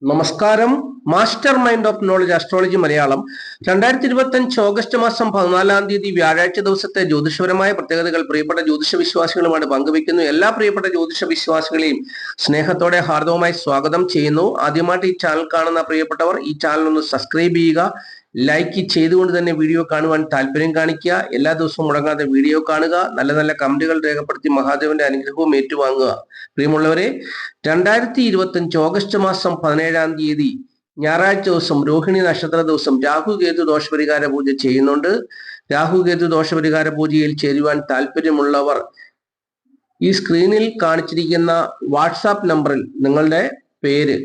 നമസ്കാരം. Master mind of knowledge astrology Malayalam 2025 August മാസം 14 തീയതി വ്യാഴാഴ്ച ദിവസത്തെ ജ്യോതിഷപരമായ പ്രത്യേകതകൾ പ്രിയപ്പെട്ട ജ്യോതിഷ വിശ്വാസികളുമാണ് പങ്കുവയ്ക്കുന്നു. എല്ലാ പ്രിയപ്പെട്ട ജ്യോതിഷ വിശ്വാസികളെയും സ്നേഹത്തോടെ ഹാർദവമായി സ്വാഗതം ചെയ്യുന്നു. ആദ്യമായിട്ട് ഈ ചാനൽ കാണുന്ന പ്രിയപ്പെട്ടവർ ഈ ചാനൽ ഒന്ന് സബ്സ്ക്രൈബ് ചെയ്യുക, ലൈക്ക് ചെയ്തുകൊണ്ട് തന്നെ വീഡിയോ കാണുവാൻ താല്പര്യം കാണിക്കുക. എല്ലാ ദിവസവും മുടങ്ങാതെ വീഡിയോ കാണുക, നല്ല നല്ല കമന്റുകൾ രേഖപ്പെടുത്തി മഹാദേവന്റെ അനുഗ്രഹവും ഏറ്റുവാങ്ങുക. പ്രിയമുള്ളവരെ, 2025 ഓഗസ്റ്റ് മാസം 17 തീയതി ഞായറാഴ്ച ദിവസം, രോഹിണി നക്ഷത്ര ദിവസം, രാഹുകേതു ദോഷപരിഹാര പൂജ ചെയ്യുന്നുണ്ട്. രാഹുകേതു ദോഷപരിഹാര പൂജയിൽ ചേരുവാൻ താല്പര്യമുള്ളവർ ഈ സ്ക്രീനിൽ കാണിച്ചിരിക്കുന്ന വാട്സാപ്പ് നമ്പറിൽ നിങ്ങളുടെ പേര്,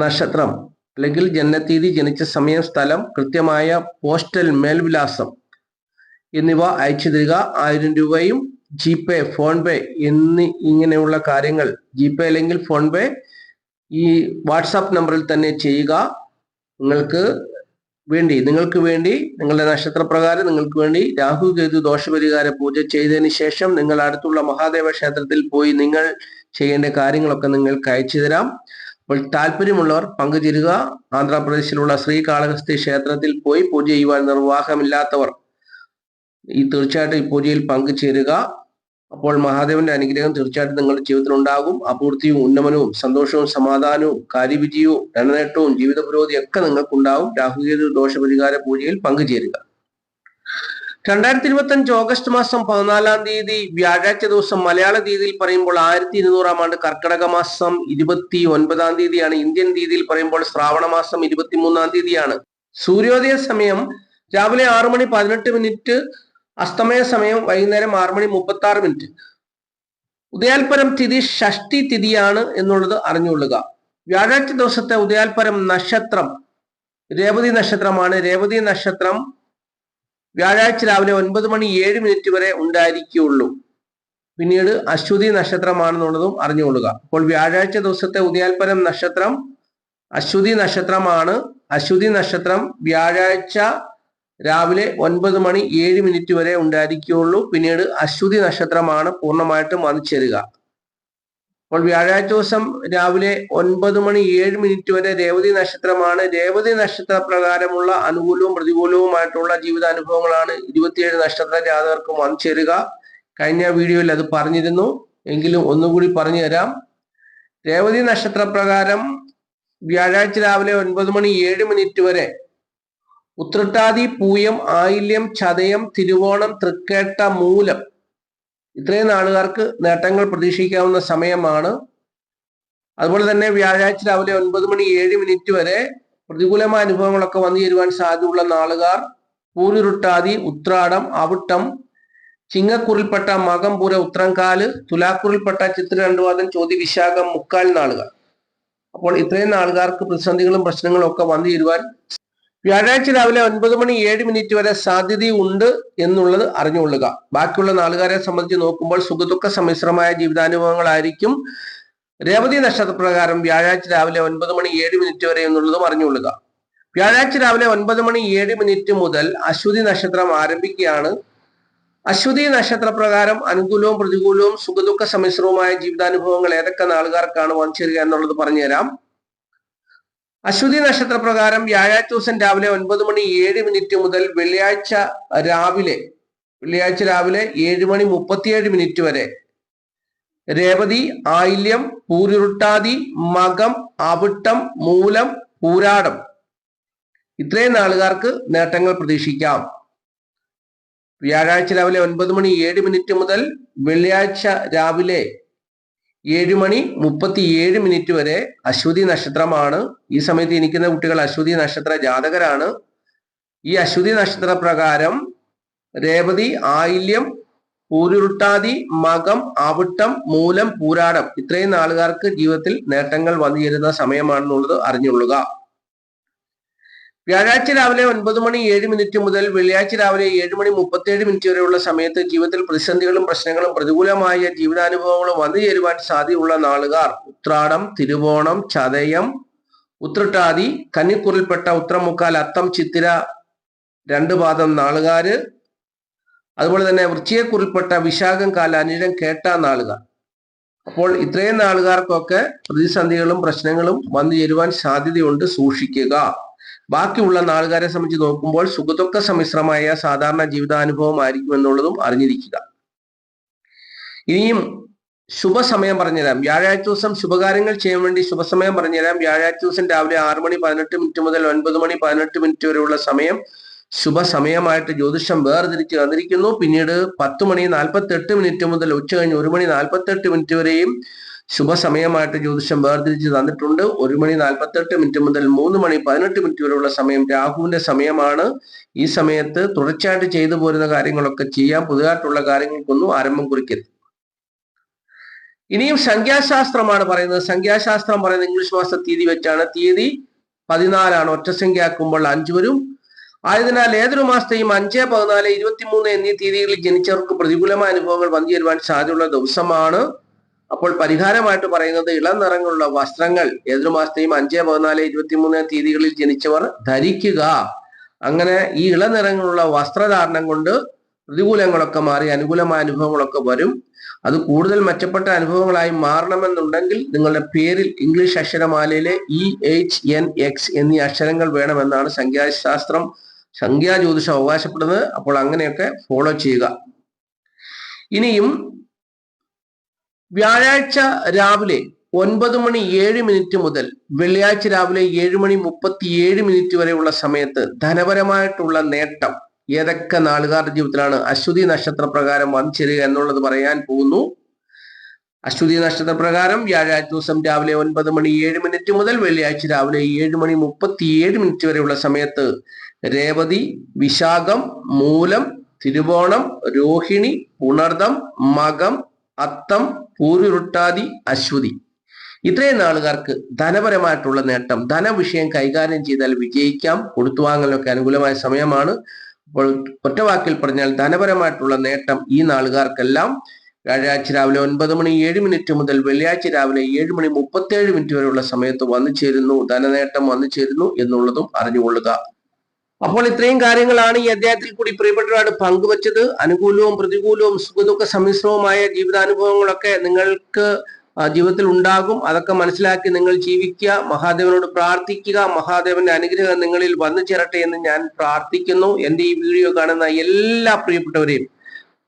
നക്ഷത്രം അല്ലെങ്കിൽ ജനനത്തീയതി, ജനിച്ച സമയം, സ്ഥലം, കൃത്യമായ പോസ്റ്റൽ മേൽവിലാസം എന്നിവ അയച്ചു തരിക. 1000 രൂപയും ജിപേ, ഫോൺ പേ ഇങ്ങനെയുള്ള കാര്യങ്ങൾ, ജിപേ അല്ലെങ്കിൽ ഫോൺ പേ ഈ വാട്സാപ്പ് നമ്പറിൽ തന്നെ ചെയ്യുക. നിങ്ങൾക്ക് വേണ്ടി നിങ്ങളുടെ നക്ഷത്രപ്രകാരം നിങ്ങൾക്ക് വേണ്ടി രാഹുകേതു ദോഷപരിഹാര പൂജ ചെയ്തതിന് ശേഷം നിങ്ങൾ അടുത്തുള്ള മഹാദേവ ക്ഷേത്രത്തിൽ പോയി നിങ്ങൾ ചെയ്യേണ്ട കാര്യങ്ങളൊക്കെ നിങ്ങൾക്ക് അയച്ചു തരാം. അപ്പോൾ താല്പര്യമുള്ളവർ പങ്കുചേരുക. ആന്ധ്രാപ്രദേശിലുള്ള ശ്രീകാളഹസ്തി ക്ഷേത്രത്തിൽ പോയി പൂജ ചെയ്യുവാൻ നിർവാഹമില്ലാത്തവർ തീർച്ചയായിട്ടും ഈ പൂജയിൽ പങ്കുചേരുക. അപ്പോൾ മഹാദേവന്റെ അനുഗ്രഹം തീർച്ചയായിട്ടും നിങ്ങളുടെ ജീവിതത്തിൽ ഉണ്ടാകും. അപൂർത്തിയും ഉന്നമനവും സന്തോഷവും സമാധാനവും കാര്യവിജയവും ധനനേട്ടവും ജീവിത പുരോഗതിയും ഒക്കെ നിങ്ങൾക്കുണ്ടാവും. രാഹുകേതു ദോഷപരിഹാര പൂജയിൽ പങ്കുചേരുക. 2025 ഓഗസ്റ്റ് മാസം 14 തീയതി വ്യാഴാഴ്ച ദിവസം, മലയാള തീയതിയിൽ പറയുമ്പോൾ 1200 ആണ്ട്, കർക്കിടക മാസം 29 തീയതിയാണ്. ഇന്ത്യൻ തീയതിയിൽ പറയുമ്പോൾ ശ്രാവണ മാസം 23 തീയതിയാണ്. സൂര്യോദയ സമയം രാവിലെ 6:18, അസ്തമയ സമയം വൈകുന്നേരം 6:36. ഉദയാൽപരം തിഥി ഷഷ്ടി തിഥിയാണ് എന്നുള്ളത് അറിഞ്ഞുകൊള്ളുക. വ്യാഴാഴ്ച ദിവസത്തെ ഉദയാൽപരം നക്ഷത്രം രേവതി നക്ഷത്രമാണ്. രേവതി നക്ഷത്രം വ്യാഴാഴ്ച രാവിലെ 9:07 വരെ ഉണ്ടായിരിക്കുകയുള്ളൂ. പിന്നീട് അശ്വതി നക്ഷത്രമാണെന്നുള്ളതും അറിഞ്ഞുകൊള്ളുക. അപ്പോൾ വ്യാഴാഴ്ച ദിവസത്തെ ഉദയാൽപരം നക്ഷത്രം അശ്വതി നക്ഷത്രമാണ്. അശ്വതി നക്ഷത്രം വ്യാഴാഴ്ച രാവിലെ 9:07 വരെ ഉണ്ടായിരിക്കുകയുള്ളൂ. പിന്നീട് അശ്വതി നക്ഷത്രമാണ് പൂർണ്ണമായിട്ടും വന്നു ചേരുക. അപ്പോൾ വ്യാഴാഴ്ച ദിവസം രാവിലെ 9:07 വരെ രേവതി നക്ഷത്രമാണ്. രേവതി നക്ഷത്ര പ്രകാരമുള്ള അനുകൂലവും പ്രതികൂലവുമായിട്ടുള്ള ജീവിതാനുഭവങ്ങളാണ് 27 നക്ഷത്ര ജാതകർക്കും വന്നു ചേരുക. കഴിഞ്ഞ വീഡിയോയിൽ അത് പറഞ്ഞിരുന്നു, എങ്കിലും ഒന്നുകൂടി പറഞ്ഞു തരാം. രേവതി നക്ഷത്ര പ്രകാരം വ്യാഴാഴ്ച രാവിലെ 9:07 വരെ ഉത്രട്ടാതി, പൂയം, ആയില്യം, ചതയം, തിരുവോണം, തൃക്കേട്ട, മൂലം ഇത്രയും നാളുകാർക്ക് നേട്ടങ്ങൾ പ്രതീക്ഷിക്കാവുന്ന സമയമാണ്. അതുപോലെ തന്നെ വ്യാഴാഴ്ച രാവിലെ 9:07 വരെ പ്രതികൂലമായ അനുഭവങ്ങളൊക്കെ വന്നു ചേരുവാൻ സാധ്യതയുള്ള നാളുകാർ പൂരുരുട്ടാതി, ഉത്രാടം, അവിട്ടം, ചിങ്ങക്കുറിൽപ്പെട്ട മകം, പൂര, ഉത്രംകാല്, തുലാക്കുറിൽപ്പെട്ട ചിത്ര, 2 പാദം, ചോതി, വിശാഖം, മുക്കാൽ നാളുകാർ. അപ്പോൾ ഇത്രയും നാളുകാർക്ക് പ്രതിസന്ധികളും പ്രശ്നങ്ങളും ഒക്കെ വന്നു ചേരുവാൻ വ്യാഴാഴ്ച രാവിലെ 9:07 വരെ സാധ്യതയുണ്ട് എന്നുള്ളത് അറിഞ്ഞുകൊള്ളുക. ബാക്കിയുള്ള നാളുകാരെ സംബന്ധിച്ച് നോക്കുമ്പോൾ സുഖദുഃഖ സമ്മിശ്രമായ ജീവിതാനുഭവങ്ങളായിരിക്കും. രേവതി നക്ഷത്രപ്രകാരം വ്യാഴാഴ്ച രാവിലെ 9:07 വരെ എന്നുള്ളതും അറിഞ്ഞുകൊള്ളുക. വ്യാഴാഴ്ച രാവിലെ 9:07 മുതൽ അശ്വതി നക്ഷത്രം ആരംഭിക്കുകയാണ്. അശ്വതി നക്ഷത്രപ്രകാരം അനുകൂലവും പ്രതികൂലവും സുഖദുഃഖ സമ്മിശ്രവുമായ ജീവിതാനുഭവങ്ങൾ ഏതൊക്കെ നാളുകാർക്കാണ് വന്നു ചേരുക എന്നുള്ളത് പറഞ്ഞുതരാം. അശ്വതി നക്ഷത്രപ്രകാരം വ്യാഴാഴ്ച ദിവസം രാവിലെ 9:07 മുതൽ വെള്ളിയാഴ്ച രാവിലെ 7:37 വരെ രേവതി, ആയില്യം, പൂരുരുട്ടാതി, മകം, അവിട്ടം, മൂലം, പൂരാടം ഇത്രയും നാളുകാർക്ക് നേട്ടങ്ങൾ പ്രതീക്ഷിക്കാം. വ്യാഴാഴ്ച രാവിലെ 9:07 മുതൽ വെള്ളിയാഴ്ച രാവിലെ 7:37 വരെ അശ്വതി നക്ഷത്രമാണ്. ഈ സമയത്ത് ഇരിക്കുന്ന കുട്ടികൾ അശ്വതി നക്ഷത്ര ജാതകരാണ്. ഈ അശ്വതി നക്ഷത്ര പ്രകാരം രേവതി, ആയില്യം, പൂരുരുട്ടാതി, മകം, അവിട്ടം, മൂലം, പൂരാടം ഇത്രയും നാളുകാർക്ക് ജീവിതത്തിൽ നേട്ടങ്ങൾ വന്നു ചേരുന്ന സമയമാണെന്നുള്ളത് അറിഞ്ഞുകൊള്ളുക. വ്യാഴാഴ്ച രാവിലെ 9:07 മുതൽ വെള്ളിയാഴ്ച രാവിലെ 7:37 വരെയുള്ള സമയത്ത് ജീവിതത്തിൽ പ്രതിസന്ധികളും പ്രശ്നങ്ങളും പ്രതികൂലമായ ജീവിതാനുഭവങ്ങളും വന്നു ചേരുവാൻ സാധ്യതയുള്ള നാളുകാർ ഉത്രാടം, തിരുവോണം, ചതയം, ഉത്രട്ടാതി, കന്നിക്കുറിൽപ്പെട്ട ഉത്രമുക്കാൽ, അത്തം, ചിത്തിര, 2 പാദം നാളുകാര്, അതുപോലെ തന്നെ വൃശ്ചികക്കുറിൽപ്പെട്ട വിശാഖം, കാല, അനിഴം, കേട്ട നാളുകാർ അപ്പോൾ ഇത്രയും നാളുകാർക്കൊക്കെ പ്രതിസന്ധികളും പ്രശ്നങ്ങളും വന്നു ചേരുവാൻ സാധ്യതയുണ്ട്, സൂക്ഷിക്കുക. ബാക്കിയുള്ള നാളുകാരെ സംബന്ധിച്ച് നോക്കുമ്പോൾ സുഖദുഃഖ സമ്മിശ്രമായ സാധാരണ ജീവിതാനുഭവം ആയിരിക്കും എന്നുള്ളതും അറിഞ്ഞിരിക്കുക. ഇനിയും ശുഭസമയം പറഞ്ഞുതരാം. വ്യാഴാഴ്ച ദിവസം ശുഭകാര്യങ്ങൾ ചെയ്യാൻ വേണ്ടി ശുഭസമയം പറഞ്ഞുതരാം. വ്യാഴാഴ്ച ദിവസം രാവിലെ 6:18 മുതൽ 9:18 വരെയുള്ള സമയം ശുഭസമയമായിട്ട് ജ്യോതിഷം വേർതിരിച്ച് തന്നിരിക്കുന്നു. പിന്നീട് 10:48 മുതൽ ഉച്ചകഴിഞ്ഞ് 1:48 വരെയും ശുഭസമയമായിട്ട് ജ്യോതിഷം വേർതിരിച്ച് തന്നിട്ടുണ്ട്. 1:48 മുതൽ 3:18 വരെയുള്ള സമയം രാഹുവിന്റെ സമയമാണ്. ഈ സമയത്ത് തുടർച്ചയായിട്ട് ചെയ്തു പോരുന്ന കാര്യങ്ങളൊക്കെ ചെയ്യാം. പുതുതായിട്ടുള്ള കാര്യങ്ങൾക്കൊന്നും ആരംഭം കുറിക്കരുത്. ഇനിയും സംഖ്യാശാസ്ത്രമാണ് പറയുന്നത്. സംഖ്യാശാസ്ത്രം പറയുന്നത് ഇംഗ്ലീഷ് മാസ തീയതി വെച്ചാണ്. തീയതി 14 ഒറ്റസംഖ്യയാക്കുമ്പോൾ 5 വരും. ആയതിനാൽ ഏതൊരു മാസത്തെയും 5, 14, 23 എന്നീ തീയതികളിൽ ജനിച്ചവർക്ക് പ്രതികൂലമായ അനുഭവങ്ങൾ വന്നു ചേരുവാൻ സാധ്യതയുള്ള ദിവസമാണ്. അപ്പോൾ പരിഹാരമായിട്ട് പറയുന്നത് ഇളം നിറങ്ങളുള്ള വസ്ത്രങ്ങൾ ഏതൊരു മാസത്തെയും 5, 14, 23 തീയതികളിൽ ജനിച്ചവർ ധരിക്കുക. അങ്ങനെ ഈ ഇളനിറങ്ങളുള്ള വസ്ത്രധാരണം കൊണ്ട് പ്രതികൂലങ്ങളൊക്കെ മാറി അനുകൂലമായ അനുഭവങ്ങളൊക്കെ വരും. അത് കൂടുതൽ മെച്ചപ്പെട്ട അനുഭവങ്ങളായി മാറണമെന്നുണ്ടെങ്കിൽ നിങ്ങളുടെ പേരിൽ ഇംഗ്ലീഷ് അക്ഷരമാലയിലെ EHNX എന്നീ അക്ഷരങ്ങൾ വേണമെന്നാണ് സംഖ്യാശാസ്ത്രം, സംഖ്യാജ്യോതിഷം അവകാശപ്പെടുന്നത്. അപ്പോൾ അങ്ങനെയൊക്കെ ഫോളോ ചെയ്യുക. ഇനിയും വ്യാഴാഴ്ച രാവിലെ 9:07 മുതൽ വെള്ളിയാഴ്ച രാവിലെ 7:37 വരെയുള്ള സമയത്ത് ധനപരമായിട്ടുള്ള നേട്ടം ഏതൊക്കെ നാളുകാരുടെ ജീവിതത്തിലാണ് അശ്വതി നക്ഷത്ര പ്രകാരം വന്നു ചേരുക എന്നുള്ളത് പറയാൻ പോകുന്നു. അശ്വതി നക്ഷത്ര പ്രകാരം വ്യാഴാഴ്ച ദിവസം രാവിലെ 9:07 മുതൽ വെള്ളിയാഴ്ച രാവിലെ 7:37 വരെയുള്ള സമയത്ത് രേവതി, വിശാഖം, മൂലം, തിരുവോണം, രോഹിണി, പുണർദം, മകം, അത്തം, പൂരുരുട്ടാതി, അശ്വതി ഇത്രയും നാളുകാർക്ക് ധനപരമായിട്ടുള്ള നേട്ടം, ധനവിഷയം കൈകാര്യം ചെയ്താൽ വിജയിക്കാം. കൊടുത്തുവാങ്ങലൊക്കെ അനുകൂലമായ സമയമാണ്. അപ്പോൾ ഒറ്റവാക്കിൽ പറഞ്ഞാൽ ധനപരമായിട്ടുള്ള നേട്ടം ഈ നാളുകാർക്കെല്ലാം വ്യാഴാഴ്ച രാവിലെ 9:07 മുതൽ വെള്ളിയാഴ്ച രാവിലെ 7:37 വരെയുള്ള സമയത്ത് വന്നു ചേരുന്നു. ധനനേട്ടം വന്നു ചേരുന്നു എന്നുള്ളതും അറിഞ്ഞുകൊള്ളുക. അപ്പോൾ ഇത്രയും കാര്യങ്ങളാണ് ഈ അധ്യായത്തിൽ കൂടി പ്രിയപ്പെട്ടവരോട് പങ്കുവച്ചത്. അനുകൂലവും പ്രതികൂലവും സുഖദുഃഖ സമ്മിശ്രവുമായ ജീവിതാനുഭവങ്ങളൊക്കെ നിങ്ങൾക്ക് ജീവിതത്തിൽ ഉണ്ടാകും. അതൊക്കെ മനസ്സിലാക്കി നിങ്ങൾ ജീവിക്കുക, മഹാദേവനോട് പ്രാർത്ഥിക്കുക. മഹാദേവന്റെ അനുഗ്രഹം നിങ്ങളിൽ വന്നു ചേരട്ടെ എന്ന് ഞാൻ പ്രാർത്ഥിക്കുന്നു. എൻ്റെ ഈ വീഡിയോ കാണുന്ന എല്ലാ പ്രിയപ്പെട്ടവരെയും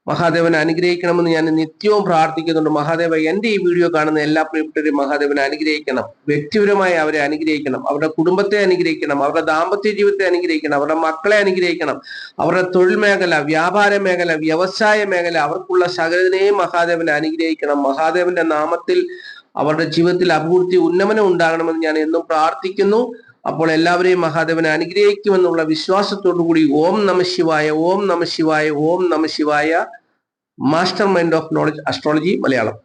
മഹാദേവനെ അനുഗ്രഹിക്കണമെന്ന് ഞാൻ നിത്യവും പ്രാർത്ഥിക്കുന്നുണ്ട്. മഹാദേവ എൻ്റെ ഈ വീഡിയോ കാണുന്ന എല്ലാ പ്രിയപ്പെട്ടവരെയും മഹാദേവനെ അനുഗ്രഹിക്കണം. വ്യക്തിപരമായി അവരെ അനുഗ്രഹിക്കണം, അവരുടെ കുടുംബത്തെ അനുഗ്രഹിക്കണം, അവരുടെ ദാമ്പത്യ ജീവിതത്തെ അനുഗ്രഹിക്കണം, അവരുടെ മക്കളെ അനുഗ്രഹിക്കണം, അവരുടെ തൊഴിൽ മേഖല, വ്യാപാര മേഖല, വ്യവസായ മേഖല, അവർക്കുള്ള സകലതിനെയും മഹാദേവനെ അനുഗ്രഹിക്കണം. മഹാദേവന്റെ നാമത്തിൽ അവരുടെ ജീവിതത്തിൽ അഭിവൃദ്ധി, ഉന്നമനം ഉണ്ടാകണമെന്ന് ഞാൻ എന്നും പ്രാർത്ഥിക്കുന്നു. അപ്പോൾ എല്ലാവരെയും മഹാദേവനെ അനുഗ്രഹിക്കുമെന്നുള്ള വിശ്വാസത്തോടു കൂടി ഓം നമഃ ശിവായ, ഓം നമഃ ശിവായ, ഓം നമഃ ശിവായ. Master mind of knowledge astrology Malayalam.